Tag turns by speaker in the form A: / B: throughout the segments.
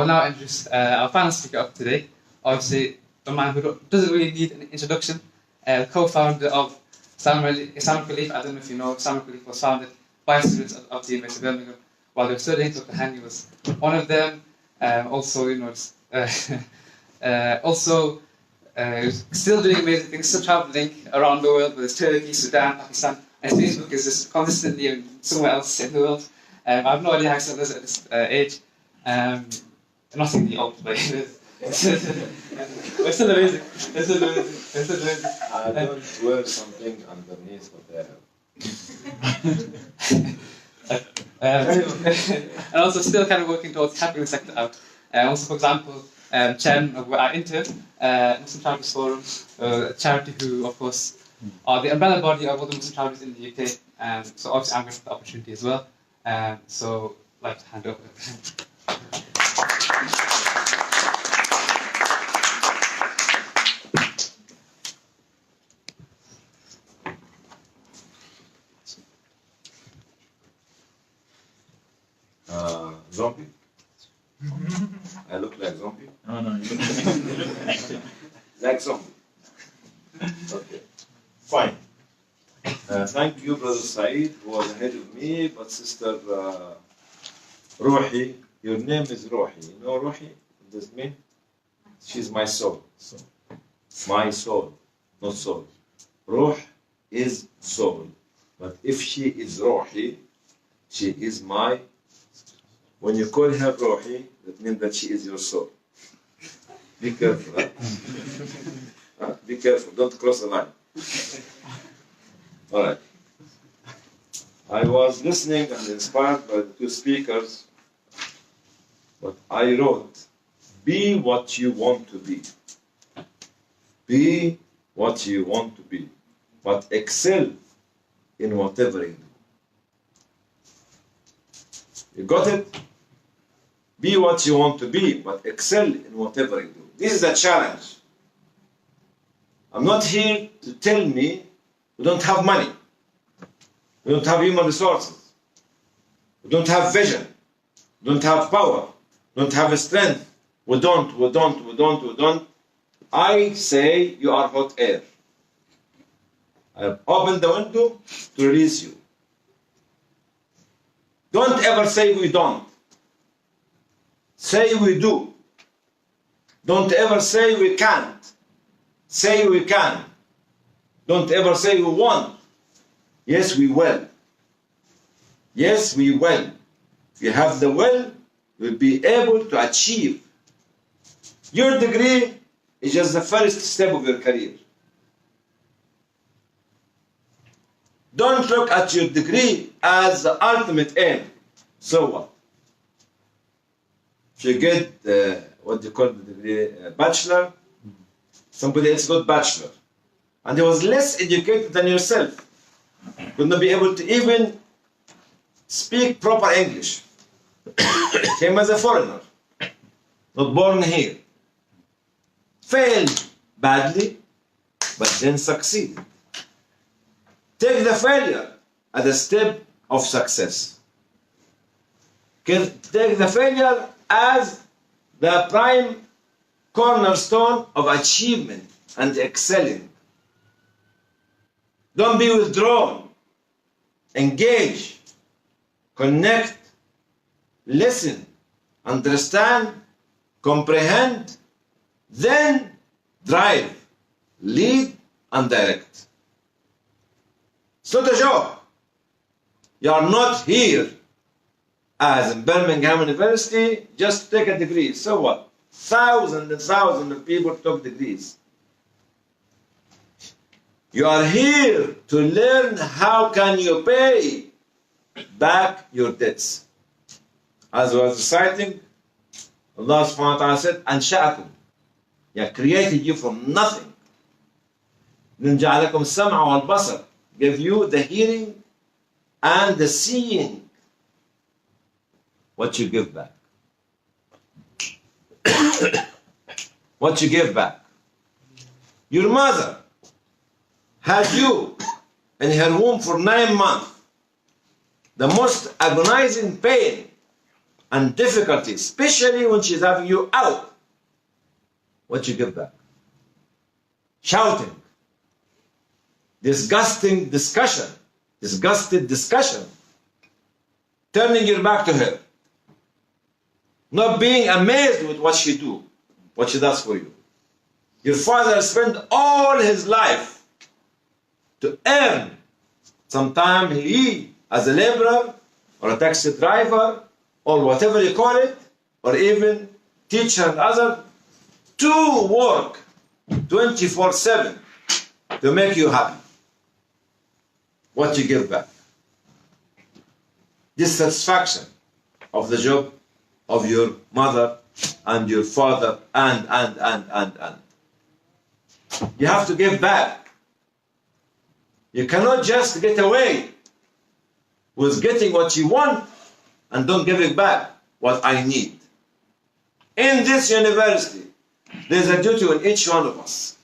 A: now introduce our final speaker of today. Obviously, a man who doesn't really need an introduction, co-founder of Islamic Relief. I don't know if you know, Islamic Relief was founded by students of the University of Birmingham while they were studying. Dr Hany was one of them. Still doing amazing things, still traveling around the world, whether it's Turkey, Sudan, Pakistan, and Facebook is just consistently somewhere else in the world. I have no idea how he still does it at this age. Not in the old way. It's still amazing. It's still amazing.
B: I don't wear something underneath what I have.
A: And also still kind of working towards helping the sector out. Also, for example, chairman of where I intern, Muslim Charities Forum, a charity who, of course, are the umbrella body of all the Muslim charities in the UK. So obviously I'm grateful for the opportunity as well. So I'd like to hand over.
B: Zombie? I look like zombie?
C: No, you look
B: like zombie. Okay, fine. Thank you, Brother Saeed, who was ahead of me, but Sister Ruhi, your name is Ruhi. You know Ruhi? What does it mean? She's my soul. My soul, not soul. Ruh is soul. But if she is Ruhi, she is my. When you call her Ruhi, that means that she is your soul. Be careful. Huh? Be careful, don't cross the line. All right. I was listening and inspired by the two speakers, but I wrote, be what you want to be. Be what you want to be, but excel in whatever you do. You got it? Be what you want to be, but excel in whatever you do. This is a challenge. I'm not here to tell me we don't have money, we don't have human resources, we don't have vision, we don't have power, we don't have strength. We don't. I say you are hot air. I have opened the window to release you. Don't ever say we don't. Say we do. Don't ever say we can't. Say we can. Don't ever say we won't. Yes, we will. Yes, we will. If you have the will, you'll be able to achieve. Your degree is just the first step of your career. Don't look at your degree as the ultimate aim. So what? If you get, what do you call the degree, bachelor, somebody else got bachelor, and he was less educated than yourself, could not be able to even speak proper English. Came as a foreigner, not born here. Failed badly, but then succeeded. Take the failure as a step of success. Take the failure as the prime cornerstone of achievement and excelling. Don't be withdrawn. Engage, connect, listen, understand, comprehend, then drive, lead, and direct. It's not a job. You are not here as in Birmingham University just to take a degree. So what? Thousands and thousands of people took degrees. You are here to learn how can you pay back your debts. As I was reciting, Allah subhanahu wa ta'ala said, أنشأكم. He created you from nothing. من جعلكم السمع والبصر. Gave you the hearing and the seeing. What you give back. What you give back. Your mother had you in her womb for 9 months. The most agonizing pain and difficulty, especially when she's having you out, what you give back? Shouting, disgusted discussion, turning your back to her, not being amazed with what she does for you. Your father spent all his life to earn. Sometimes he, as a laborer or a taxi driver or whatever you call it, or even teacher and other, to work 24/7 to make you happy. What you give back? Dissatisfaction of the job of your mother and your father and. You have to give back. You cannot just get away with getting what you want and don't give it back what I need. In this university, there's a duty on each one of us.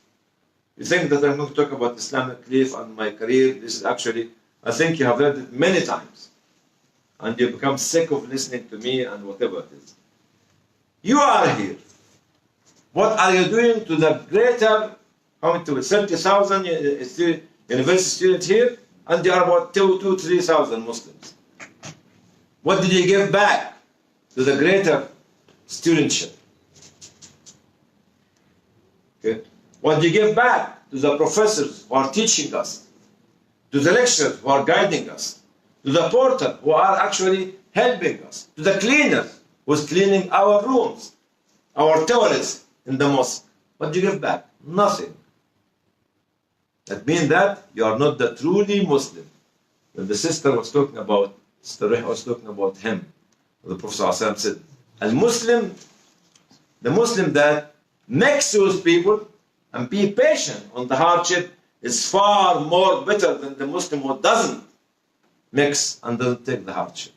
B: You think that I'm going to talk about Islamic belief and my career? This is actually, I think you have heard it many times. And you become sick of listening to me and whatever it is. You are here. What are you doing to the greater, how many, 30,000 university students here? And there are about 3,000 Muslims. What did you give back to the greater studentship? Okay. What do you give back to the professors who are teaching us, to the lecturers who are guiding us, to the porter who are actually helping us, to the cleaners who's cleaning our rooms, our toilets in the mosque? What do you give back? Nothing. That means that you are not the truly Muslim. When the sister was talking about, Sister Reha was talking about him, the Prophet ﷺ said, Al-Muslim, the Muslim that mixes with people and be patient on the hardship is far more better than the Muslim who doesn't mix and doesn't take the hardship.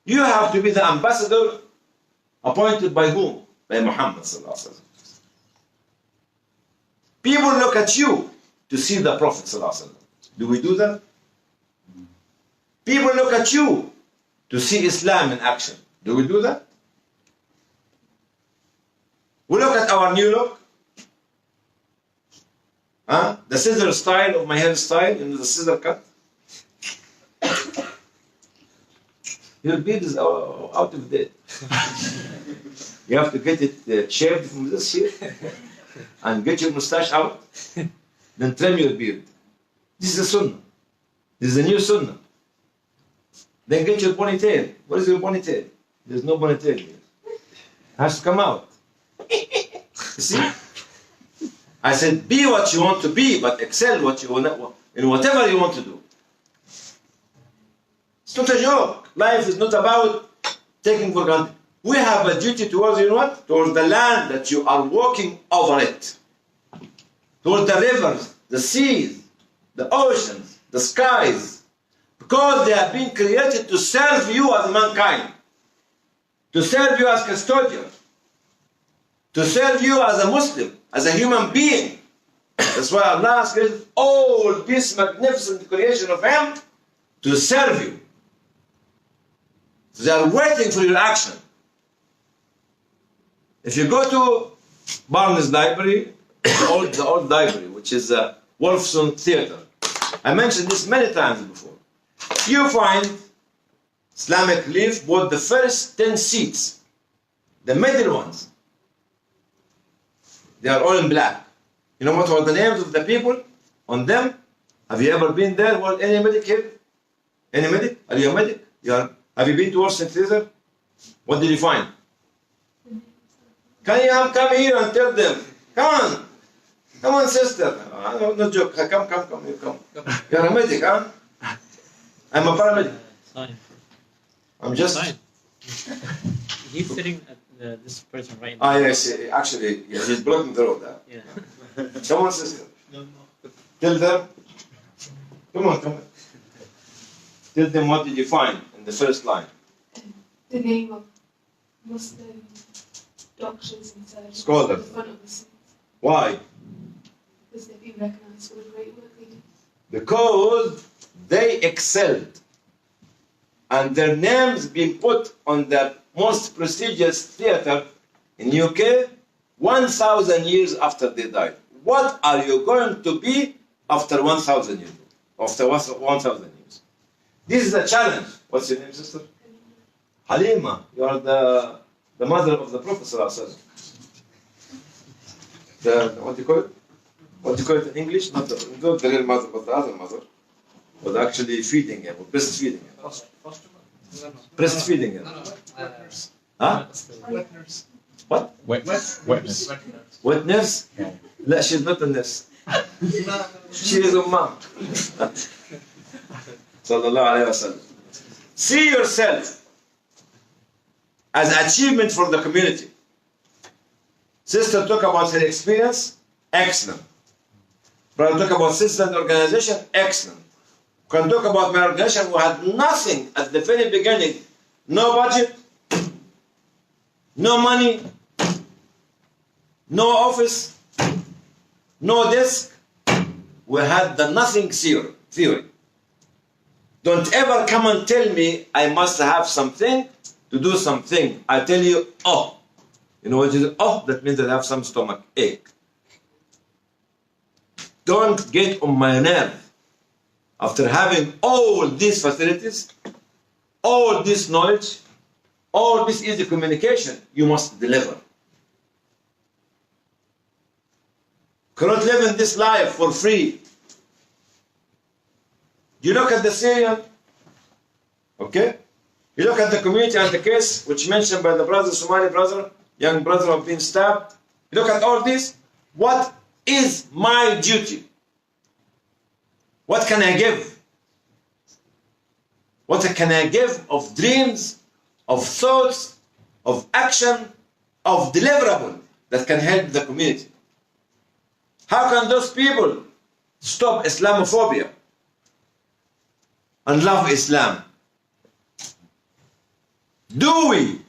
B: You have to be the ambassador appointed by whom? By Muhammad ﷺ. People look at you to see the Prophet ﷺ. Do we do that? People look at you to see Islam in action. Do we do that? We look at our new look. The scissor style of my hairstyle, the scissor cut. Your beard is out of date. You have to get it shaved from this here and get your mustache out, then trim your beard. This is a sunnah. This is a new sunnah. Then get your ponytail. What is your ponytail? There's no ponytail here. It has to come out. You see? I said, be what you want to be, but excel what you want in whatever you want to do. It's not a joke. Life is not about taking for granted. We have a duty towards, you know what? Towards the land that you are walking over it. Towards the rivers, the seas, the oceans, the skies. Because they have been created to serve you as mankind. To serve you as custodians. To serve you as a Muslim, as a human being. That's why Allah has created all this magnificent creation of Him to serve you. So they are waiting for your action. If you go to Barnes Library, the old library, which is Wolfson Theatre, I mentioned this many times before. You find Islamic Leaf bought the first 10 seats, the middle ones. They are all in black. You know what were the names of the people on them? Have you ever been there? Well, any medic here? Any medic? Are you a medic? Have you been to Wolfson Theatre? What did you find? Can you come here and tell them? Come on, sister. No joke. Come. You're a medic, huh? I'm a paramedic.
C: Sign.
B: I'm just.
C: Sign. He's sitting at this person right now.
B: Yes. Actually, yes, he's blocking the road.
C: Yeah.
B: Come on, sister.
C: No.
B: Tell them. Come on. Tell them what did you find in the first line.
D: The name of Muslim doctors and surgeons
B: Scholars.
D: at the front of the seats.
B: Why?
D: Because they've been recognised for the great work they do.
B: Because they excelled. and their names being put on the most prestigious theater in UK 1,000 years after they died. What are you going to be after 1,000 years? After 1,000 years. This is a challenge. What's your name, sister? Halima. You are the mother of the Prophet ﷺ. What do you call it? What do you call it in English? Not the real mother, but the other mother. Was actually feeding him, or breastfeeding him. Breastfeeding him. Huh?
A: Wet nurse.
B: What?
E: Wetness.
B: Wet nurse? لا, she's not a nurse. She is a mom. Sallallahu alayhi wa sallam. See yourself as achievement for the community. Sister talk about her experience, excellent. Brother talk about sister and organization, excellent. Can talk about my organization who had nothing at the very beginning, no budget, no money, no office, no desk. We had the nothing theory. Don't ever come and tell me I must have something to do something. I tell you, oh. You know what you do? Oh, that means I have some stomach ache. Don't get on my nerve. After having all these facilities, all this knowledge, all this easy communication, you must deliver. Cannot live in this life for free. You look at the Syrian, okay? You look at the community and the case which mentioned by the brother, Somali brother, young brother who been stabbed. You look at all this. What is my duty? What can I give? What can I give of dreams, of thoughts, of action, of deliverable that can help the community? How can those people stop Islamophobia and love Islam? Do we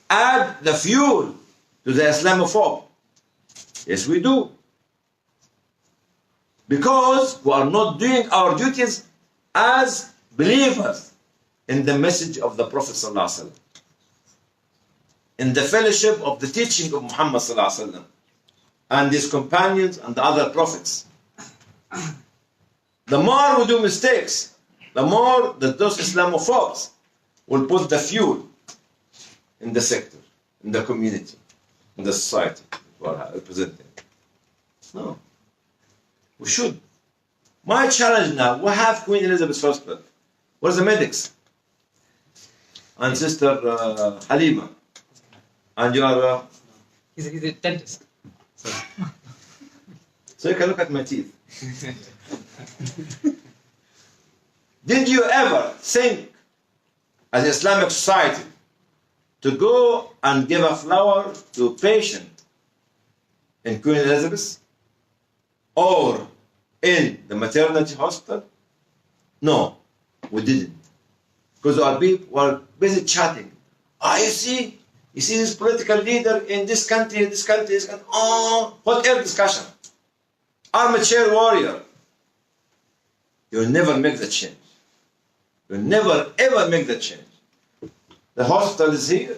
B: add the fuel to the Islamophobe? Yes, we do. Because we are not doing our duties as believers in the message of the Prophet ﷺ, in the fellowship of the teaching of Muhammad ﷺ and his companions and the other prophets. The more we do mistakes, the more that those Islamophobes will put the fuel in the sector, in the community, in the society we are representing. No. We should. My challenge now, we have Queen Elizabeth Hospital. Where's the medics? And Sister Halima. And you are...
A: He's a dentist.
B: So you can look at my teeth. Did you ever think, as Islamic society, to go and give a flower to a patient in Queen Elizabeth or in the maternity hospital? No, we didn't. Because our people were busy chatting. You see this political leader in this country, this country. Oh, what else discussion? Armchair warrior. You'll never make the change. You'll never ever make the change. The hospital is here.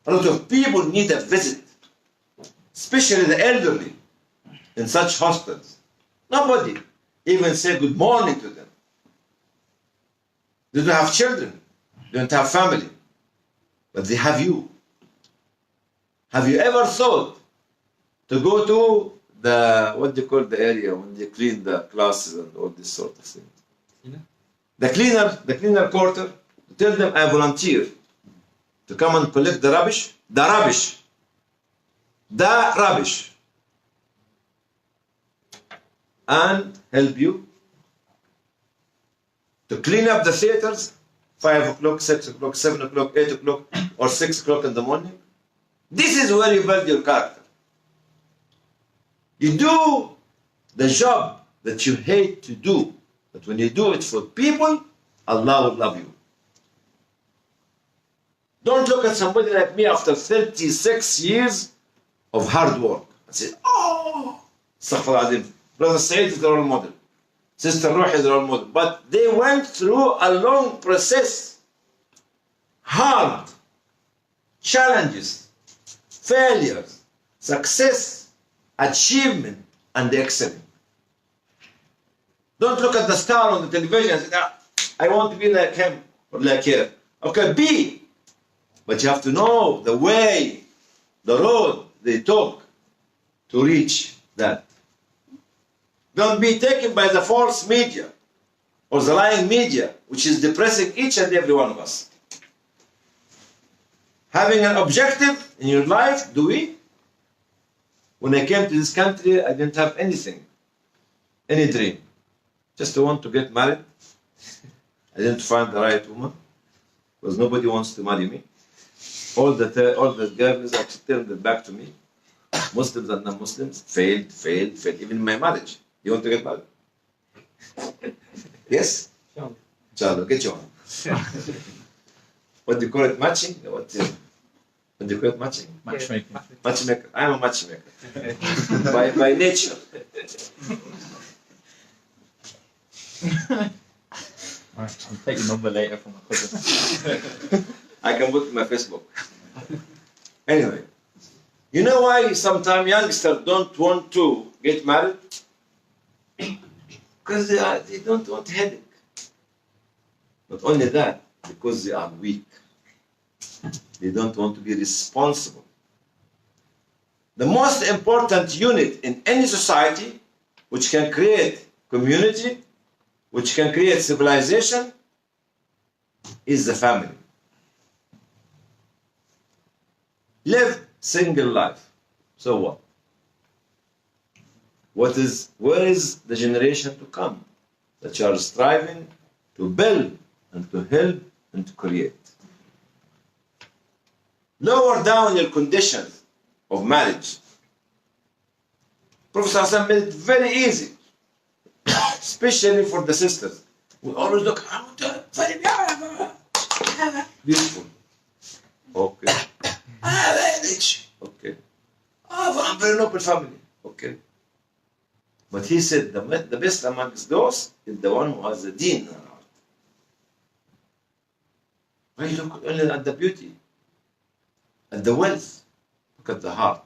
B: A lot of people need a visit, especially the elderly in such hospitals. Nobody even say good morning to them. They don't have children, they don't have family, but they have you. Have you ever thought to go to the, what do you call the area when they clean the classes and all this sort of thing? The cleaner quarter, tell them I volunteer to come and collect the rubbish, and help you to clean up the theaters, 5 o'clock, 6 o'clock, 7 o'clock, 8 o'clock, or 6 o'clock in the morning. This is where you build your character. You do the job that you hate to do, but when you do it for people, Allah will love you. Don't look at somebody like me after 36 years of hard work and say, oh, Astaghfirullah Azim. Brother Said is the role model. Sister Ruh is role model. But they went through a long process. Hard. Challenges. Failures. Success. Achievement. And excellence. Don't look at the star on the television and say, "Ah, I want to be like him or like her." Okay, be. But you have to know the way, the road they took to reach that. Don't be taken by the false media or the lying media, which is depressing each and every one of us. Having an objective in your life, do we? When I came to this country, I didn't have anything, any dream. Just want to get married. I didn't find the right woman because nobody wants to marry me. All the girls are turned their back to me. Muslims and non-Muslims failed. Even in my marriage. You want to get married? Yes? Inshallah, get you on. What do you call it? Matching? What do you call it? Matching?
C: Matchmaking.
B: Matchmaker. I am a matchmaker. by nature.
C: Alright, I'll take your number later from my cousin.
B: I can put it in my Facebook. Anyway, you know why sometimes youngsters don't want to get married? Because they don't want headache. Not only that, because they are weak. They don't want to be responsible. The most important unit in any society which can create community, which can create civilization, is the family. Live single life. So what? Where is the generation to come that you are striving to build and to help and to create? Lower down your conditions of marriage. Prophet ﷺ made it very easy, especially for the sisters. We always look, I want to beautiful. Okay. I'm very rich. Okay. I'm very noble family. Okay. But he said the best amongst those is the one who has the deen in her heart. Why you look only at the beauty, at the wealth, look at the heart.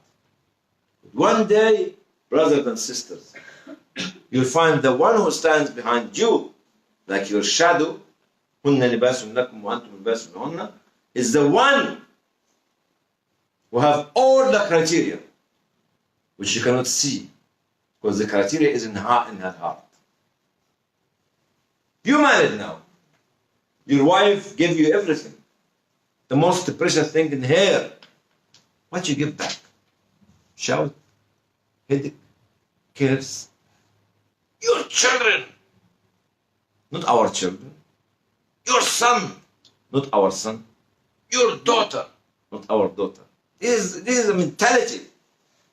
B: One day, brothers and sisters, you'll find the one who stands behind you, like your shadow, is the one who have all the criteria, which you cannot see, because the criteria is in her heart. You married now. Your wife gave you everything. The most precious thing in her. What you give back? Shout, headache, cares. Your children, not our children. Your son, not our son. Your daughter, not our daughter. This is a mentality,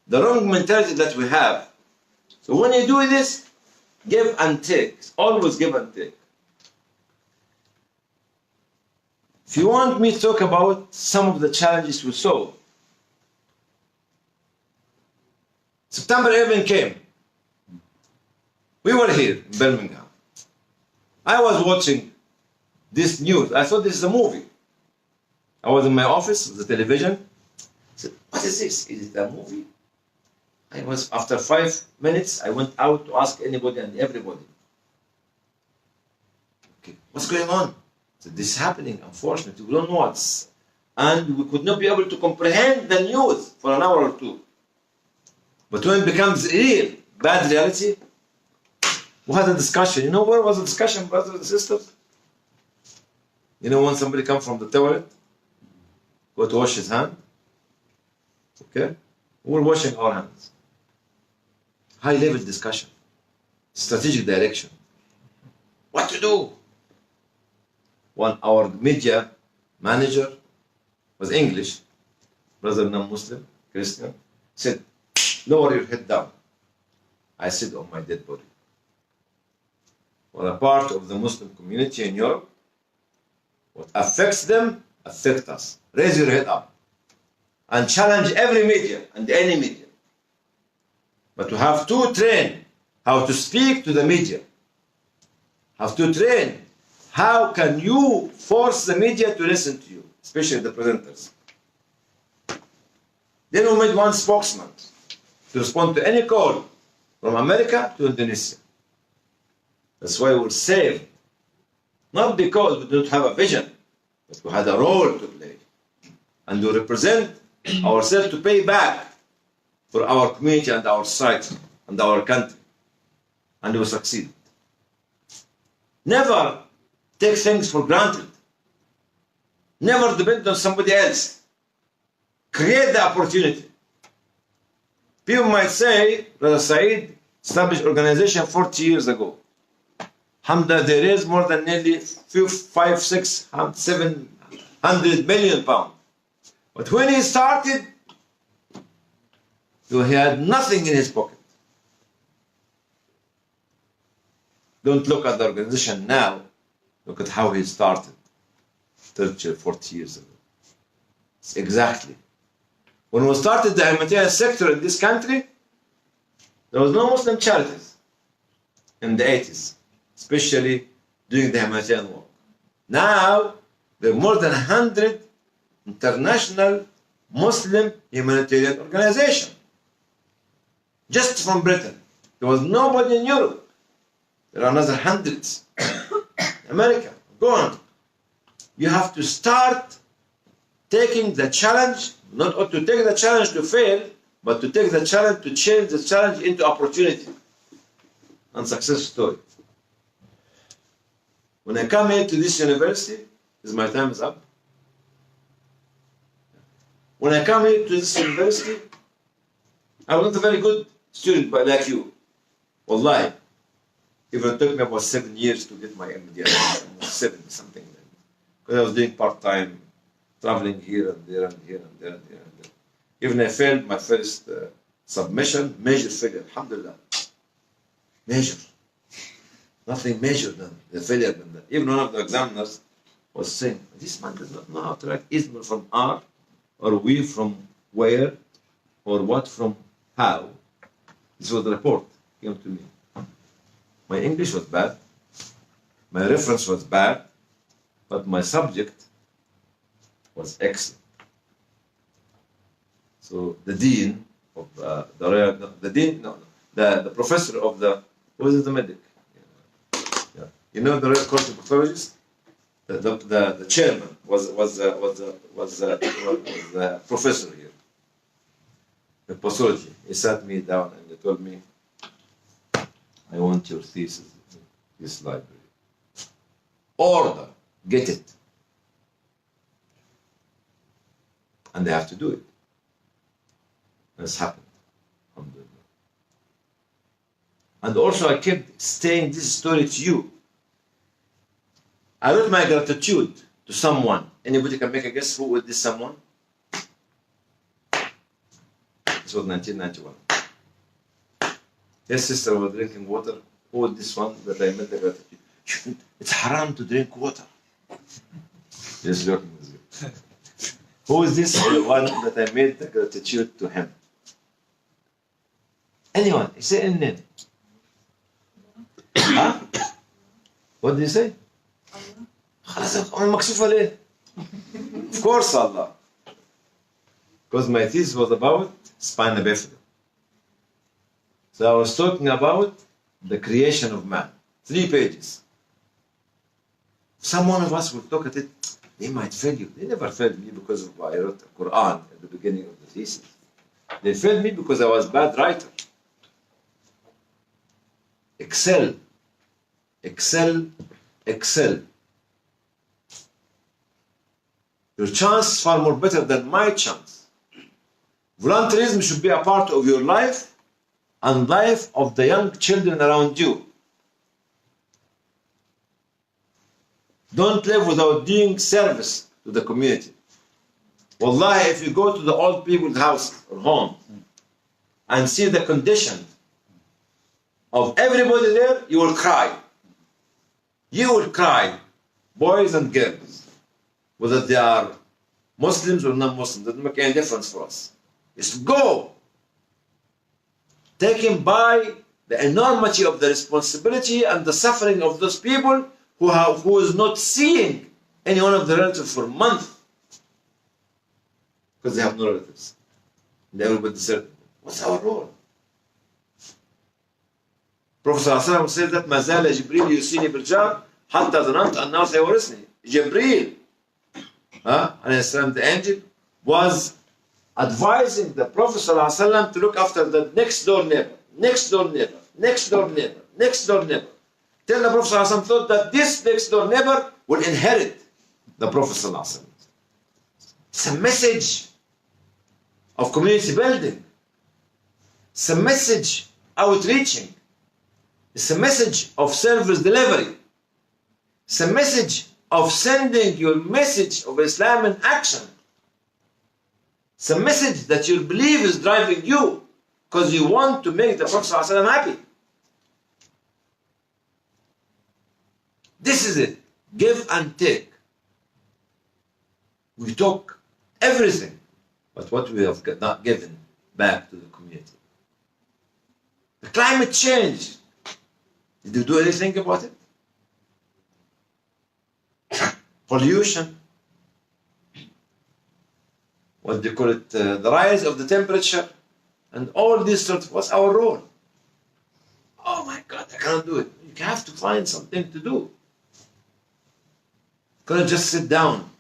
B: the wrong mentality that we have. So when you do this, give and take. Always give and take. If you want me to talk about some of the challenges we saw, September 11 came. We were here in Birmingham. I was watching this news. I thought this is a movie. I was in my office with the television. I said, what is this? Is it a movie? After 5 minutes, I went out to ask anybody and everybody. Okay, what's going on? I said, this is happening, unfortunately. We don't know what's. And we could not be able to comprehend the news for an hour or two. But when it becomes real, bad reality, we had a discussion. You know where was the discussion, brothers and sisters? You know when somebody comes from the toilet, go to wash his hand? Okay? We're washing our hands. High level discussion. Strategic direction. What to do? One, our media manager was English, brother non-Muslim, Christian, said, lower your head down. I said, on my dead body. We're a part of the Muslim community in Europe. What affects them, affects us. Raise your head up. And challenge every media and any media. But we have to train how to speak to the media have to train. How can you force the media to listen to you, especially the presenters? Then we made one spokesman to respond to any call from America to Indonesia. That's why we're saved. Not because we don't have a vision, but we had a role to play. And we represent ourselves to pay back for our community and our society and our country. And we succeed. Never take things for granted. Never depend on somebody else. Create the opportunity. People might say, Brother Saeed established organization 40 years ago. Alhamdulillah, they raised more than nearly 5, 6, 700 million pounds. But when he started, he had nothing in his pocket. Don't look at the organization now. Look at how he started 30 or 40 years ago. It's exactly. When we started the humanitarian sector in this country, there was no Muslim charities in the 80s, especially during the humanitarian work. Now, there are more than 100 international Muslim humanitarian organizations. Just from Britain. There was nobody in Europe. There are another hundreds. America, go on. You have to start taking the challenge, not to take the challenge to fail, but to take the challenge to change the challenge into opportunity and success story. When I come here to this university, my time is up. When I come here to this university, I was not a very good student, but like you. Wallahi. Even took me about 7 years to get my MD, almost 7, something like that. Because I was doing part-time, traveling here and there and here and there and here and there. Even I failed my first submission, major failure, alhamdulillah. Major. Nothing major than the failure than that. Even one of the examiners was saying, this man does not know how to write Ismail from R, or we from where, or what from how. This was the report, came to me. My English was bad, my reference was bad, but my subject was excellent. So the dean of the professor of the, who is the medic? Yeah. You know the Royal College of Pathologist? The chairman was the professor here, the pathology. He sat me down and he told me, I want your thesis in this library. Order, get it. And they have to do it. That's happened. Alhamdulillah. And also I kept saying this story to you. I wrote my gratitude to someone. Anybody can make a guess who was this someone? This was 1991. His sister was drinking water. Who was this one that I made the gratitude? It's haram to drink water. Just joking with you. Who is this one that I made the gratitude to him? Anyone? Say any name. Huh? What did you say? Of course Allah. Because my thesis was about spina bifida. So I was talking about the creation of man. 3 pages. Some one of us will look at it, they might fail you. They never failed me because of I wrote the Quran at the beginning of the thesis. They failed me because I was a bad writer. Excel. Excel. Excel. Your chance is far more better than my chance. Volunteerism should be a part of your life and life of the young children around you. Don't live without doing service to the community. Wallahi, if you go to the old people's house or home and see the condition of everybody there, you will cry. You will cry, boys and girls, whether they are Muslims or non-Muslims, doesn't make any difference for us. Just go. Take him by the enormity of the responsibility and the suffering of those people who is not seeing any one of the relatives for a month because they have no relatives. And everybody said, what's our role? Prophet ﷺ said that ما زال جبريل يوصيني بالجار حتى ظننت أنه سيورثني. Jibreel, the angel, was advising the Prophet ﷺ to look after the next door neighbor, next door neighbor, next door neighbor, next door neighbor. Till the Prophet ﷺ thought that this next door neighbor will inherit the Prophet ﷺ. It's a message of community building. It's a message outreaching. It's a message of service delivery. It's a message of sending your message of Islam in action. It's a message that you believe is driving you because you want to make the Prophet ﷺ happy. This is it. Give and take. We took everything, but what we have not given back to the community. The climate change. Did you do anything about it? Pollution. What do you call it? The rise of the temperature. And all this sort of, what's our role? Oh my God, I cannot do it. You have to find something to do. You cannot just sit down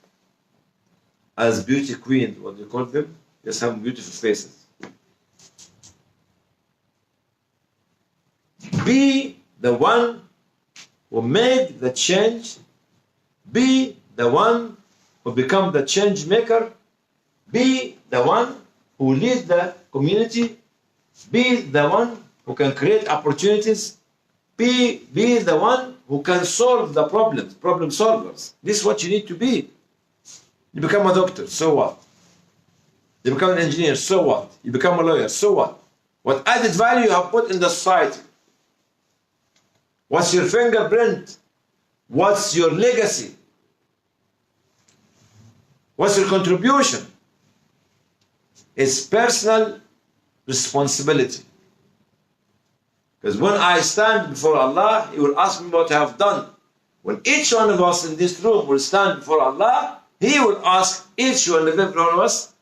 B: as beauty queens, what do you call them? Just have beautiful faces. Be the one who made the change. Be the one who become the change maker. Be the one who lead the community. Be the one who can create opportunities. Be the one who can solve the problems, problem solvers. This is what you need to be. You become a doctor, so what? You become an engineer, so what? You become a lawyer, so what? What added value you have put in the society? What's your fingerprint? What's your legacy? What's your contribution? It's personal responsibility. Because when I stand before Allah, He will ask me what I have done. When each one of us in this room will stand before Allah, He will ask each one of us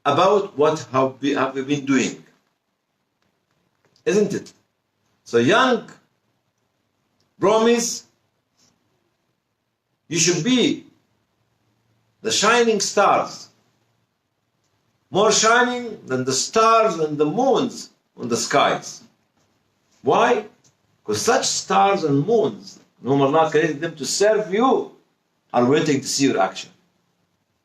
B: about what have we been doing. Isn't it? So young Bromies, you should be the shining stars, more shining than the stars and the moons on the skies. Why? Because such stars and moons, whom Allah created them to serve you, are waiting to see your action.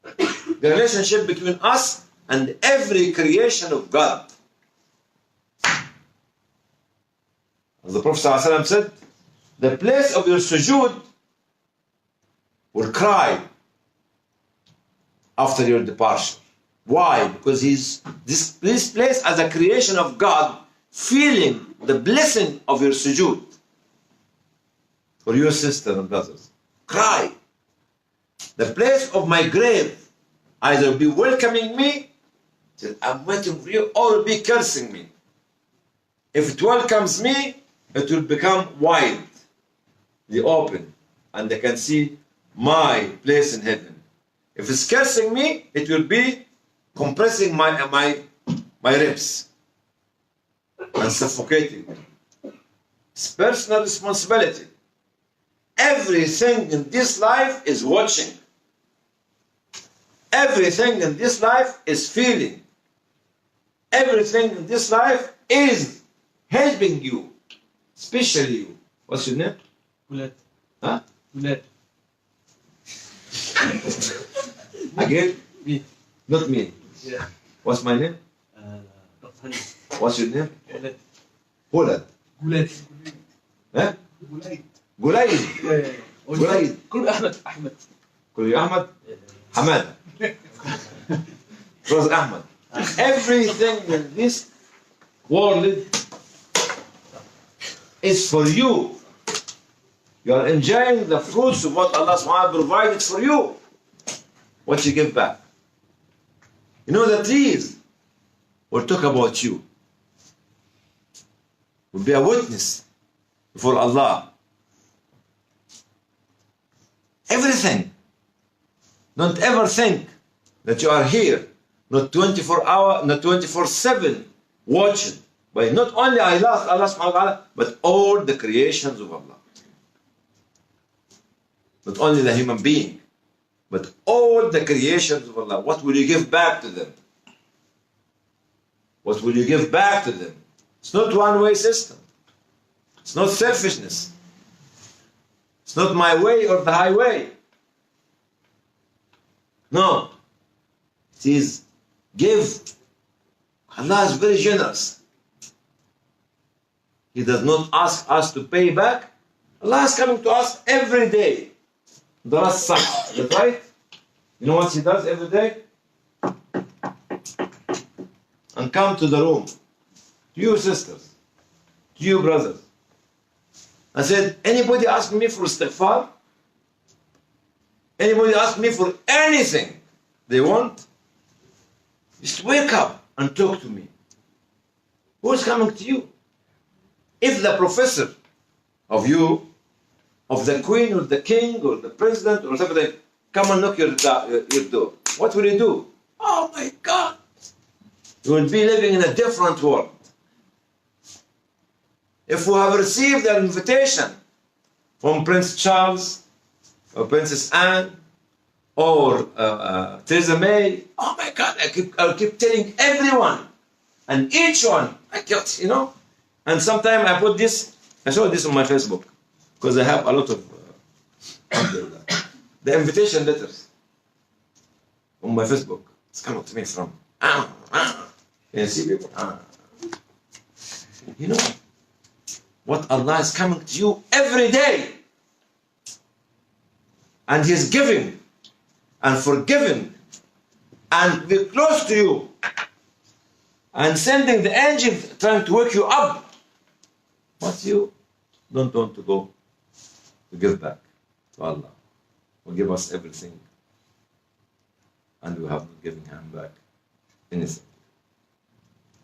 B: The relationship between us and every creation of God. As the Prophet ﷺ said, the place of your sujood will cry after your departure. Why? Because this place as a creation of God, feeling the blessing of your sujood for your sister and brothers. Cry. The place of my grave either be welcoming me, till I'm waiting for you, or be cursing me. If it welcomes me, it will become wide, the open, and they can see my place in heaven. If it's cursing me, it will be compressing my ribs and suffocating me. It's personal responsibility. Everything in this life is watching. Everything in this life is feeling. Everything in this life is helping you, especially you. What's your name?
C: Gulet.
B: Huh?
C: Gulet.
B: Again?
C: Me.
B: Not me.
C: Yeah.
B: What's my name?
C: Dr Hany.
B: What's your name?
C: Gulet.
B: Hulad.
C: Gulet.
B: Huh?
C: Gulet.
B: Gulaid.
C: Yeah.
B: Gulaid.
C: Kul Ahmed. Ahmed.
B: Kul Ahmed. Hamad. Brother Ahmed. Everything in this world is for you. You are enjoying the fruits of what Allah subhanahu wa ta'ala provided for you. What you give back. You know the trees will talk about you. will be a witness before Allah. Everything. Don't ever think that you are here, not 24 hours, not 24/7, watching by not only Allah subhanahu wa ta'ala, but all the creations of Allah. Not only the human being, but all the creations of Allah. What will you give back to them? What will you give back to them? It's not one-way system. It's not selfishness. It's not my way or the highway. No. It is give. Allah is very generous. He does not ask us to pay back. Allah is coming to us every day. That's right? You know what He does every day? And come to the room, to you sisters, to you brothers. I said, anybody ask me for istighfar? Anybody ask me for anything they want? Just wake up and talk to me. Who is coming to you? If the professor of you, of the queen or the king or the president or something, come and knock your door, what will you do? Oh my God! You will be living in a different world. If we have received an invitation from Prince Charles or Princess Anne or Theresa May, oh my God, I'll keep telling everyone and each one, you know. And sometimes I put this, I show this on my Facebook because I have a lot of the invitation letters on my Facebook. It's coming to me from you see people. You know what Allah is coming to you every day, and He's giving and forgiving and be close to you and sending the angel trying to wake you up. But you don't want to go to give back to Allah, who give us everything, and we have not given Him back anything.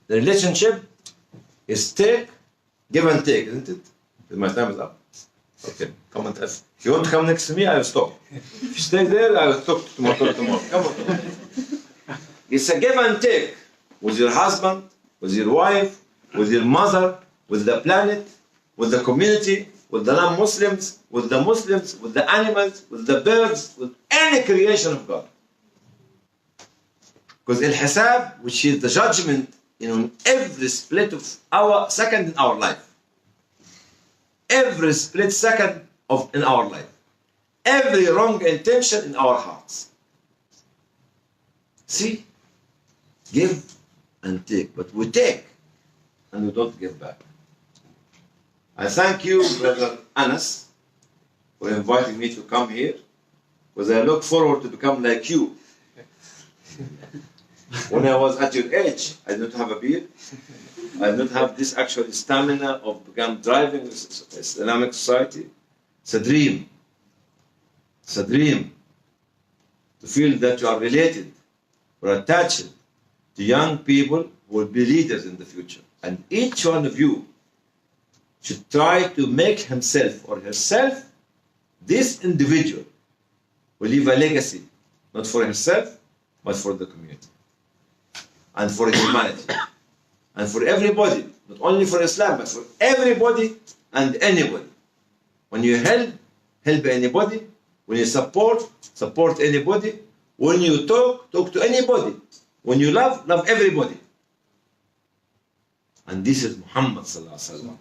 B: The relationship is give and take, isn't it? My time is up. Okay, come on. If you want to come next to me, I will stop. If you stay there, I will talk tomorrow. Come on. It's a give and take with your husband, with your wife, with your mother, with the planet, with the community, with the non-Muslims, with the Muslims, with the animals, with the birds, with any creation of God. Because al-hisab, which is the judgment in every split of our second in our life. Every split second in our life. Every wrong intention in our hearts. See? Give and take. But we take and we don't give back. I thank you, Brother Anas, for inviting me to come here, because I look forward to become like you. When I was at your age, I did not have a beard. I did not have this actual stamina of become driving Islamic society. It's a dream. It's a dream to feel that you are related or attached to young people who will be leaders in the future. And each one of you should try to make himself or herself this individual will leave a legacy, not for himself, but for the community. And for humanity, and for everybody, not only for Islam, but for everybody and anybody. When you help anybody. When you support anybody. When you talk to anybody. When you love everybody. And this is Muhammad sallallahu alaihi wasallam.